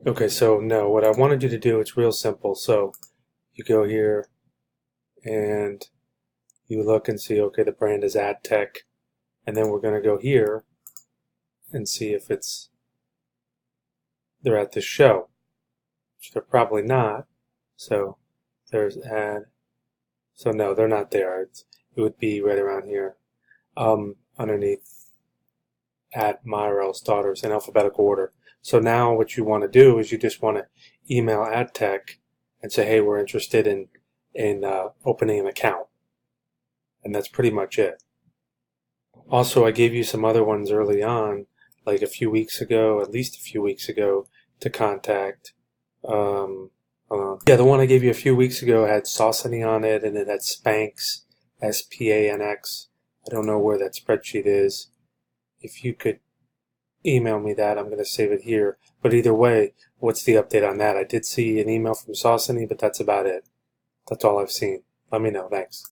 Okay, so no, what I wanted you to do, it's real simple. So you go here and you look and see, okay, the brand is AdTech, and then we're going to go here and see if they're at this show, which they're probably not. So there's ad. So no, they're not there. It would be right around here, underneath at Myrell's daughters in alphabetical order. So now what you want to do is you just want to email AdTech and say, hey, we're interested in opening an account, and that's pretty much it. Also, I gave you some other ones early on, like a few weeks ago, at least a few weeks ago, to contact. Yeah, the one I gave you a few weeks ago had Saucony on it, and it had Spanx, SPANX. I don't know where that spreadsheet is. If you could email me that, I'm going to save it here. But either way, what's the update on that? I did see an email from Saucony, but that's about it. That's all I've seen. Let me know. Thanks.